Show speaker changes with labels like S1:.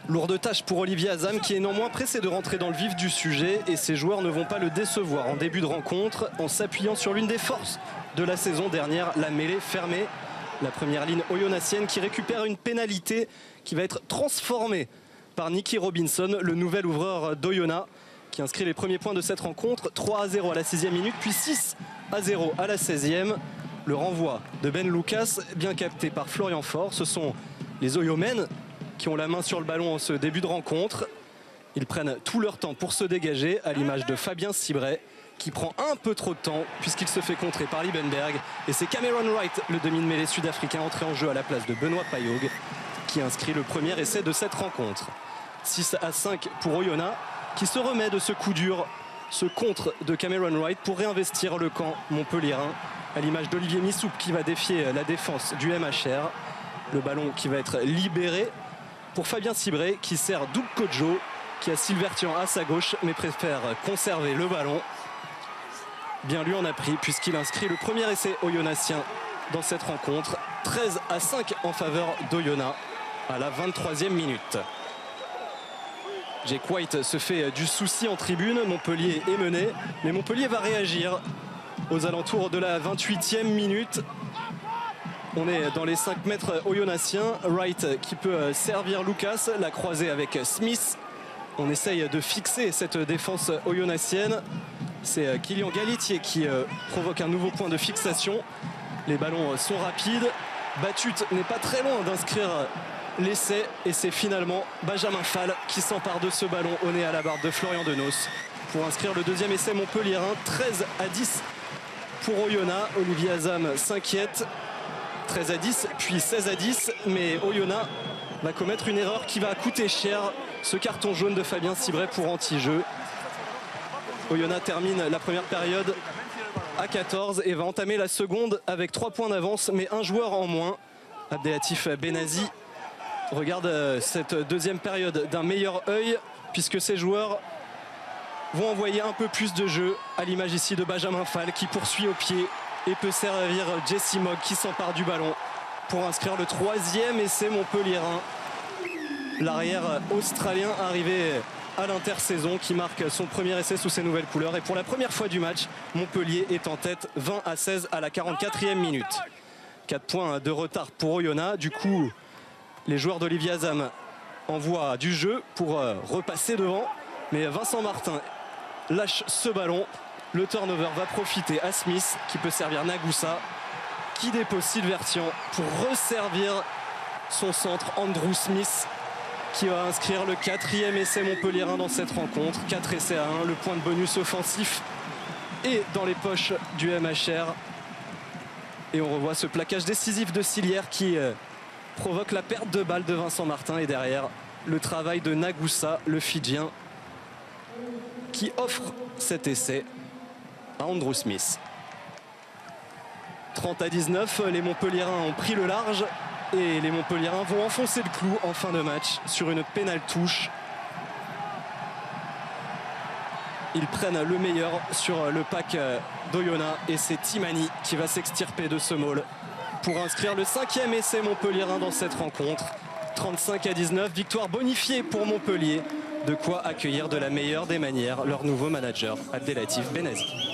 S1: Lourde tâche pour Olivier Azam qui est néanmoins pressé de rentrer dans le vif du sujet et ses joueurs ne vont pas le décevoir en début de rencontre en s'appuyant sur l'une des forces de la saison dernière, la mêlée fermée. La première ligne oyonnacienne qui récupère une pénalité qui va être transformée par Nicky Robinson, le nouvel ouvreur d'Oyonnax, qui inscrit les premiers points de cette rencontre. 3-0 à la 6e minute, puis 6-0 à la 16e. Le renvoi de Ben Lucas, bien capté par Florian Faure. Ce sont les Oyomènes qui ont la main sur le ballon en ce début de rencontre. Ils prennent tout leur temps pour se dégager, à l'image de Fabien Cibret, qui prend un peu trop de temps puisqu'il se fait contrer par Liebenberg. Et c'est Cameron Wright, le demi de mêlée sud-africain, entré en jeu à la place de Benoît Payog, qui inscrit le premier essai de cette rencontre. 6-5 pour Oyonnax, qui se remet de ce coup dur, ce contre de Cameron Wright pour réinvestir le camp montpelliérain, à l'image d'Olivier Missoup qui va défier la défense du MHR. Le ballon qui va être libéré pour Fabien Cibret qui sert Doug Kodjo, qui a Silvertian à sa gauche mais préfère conserver le ballon. Bien lui en a pris puisqu'il inscrit le premier essai oyonnaxien dans cette rencontre. 13-5 en faveur d'Oyonnax à la 23e minute. Jake White se fait du souci en tribune. Montpellier est mené, mais Montpellier va réagir aux alentours de la 28e minute. On est dans les 5 mètres oyonnaxiens. Wright qui peut servir Lucas, la croisée avec Smith. On essaye de fixer cette défense oyonnaxienne. C'est Kylian Galitier qui provoque un nouveau point de fixation. Les ballons sont rapides. Batut n'est pas très loin d'inscrire l'essai et c'est finalement Benjamin Fall qui s'empare de ce ballon au nez à la barre de Florian Denos pour inscrire le deuxième essai montpelliérain. 13-10 pour Oyonnax. Olivier Azam s'inquiète. 13-10 puis 16-10, mais Oyonnax va commettre une erreur qui va coûter cher, ce carton jaune de Fabien Cibret pour anti-jeu. Oyonnax termine la première période à 14 et va entamer la seconde avec 3 points d'avance, mais un joueur en moins. Abdelatif Benazi regarde cette deuxième période d'un meilleur œil puisque ces joueurs vont envoyer un peu plus de jeu, à l'image ici de Benjamin Fall qui poursuit au pied et peut servir Jesse Mogg qui s'empare du ballon pour inscrire le troisième essai montpelliérain. L'arrière australien arrivé à l'intersaison qui marque son premier essai sous ses nouvelles couleurs. Et pour la première fois du match, Montpellier est en tête 20-16 à la 44e minute. 4 points de retard pour Oyonnax. Du coup, les joueurs d'Olivier Azam envoient du jeu pour repasser devant. Mais Vincent Martin lâche ce ballon. Le turnover va profiter à Smith qui peut servir Nagusa, qui dépose Silvertian pour resservir son centre Andrew Smith, qui va inscrire le 4e essai montpelliérain dans cette rencontre. 4 essais à 1, le point de bonus offensif est dans les poches du MHR. Et on revoit ce plaquage décisif de Silière qui provoque la perte de balle de Vincent Martin. Et derrière, le travail de Nagusa, le Fidjien, qui offre cet essai à Andrew Smith. 30-19, les Montpelliérains ont pris le large. Et les Montpelliérains vont enfoncer le clou en fin de match sur une pénale touche. Ils prennent le meilleur sur le pack d'Oyonnax et c'est Timani qui va s'extirper de ce maul pour inscrire le 5e essai montpelliérain dans cette rencontre. 35-19, victoire bonifiée pour Montpellier. De quoi accueillir de la meilleure des manières leur nouveau manager, Abdelatif Benazi.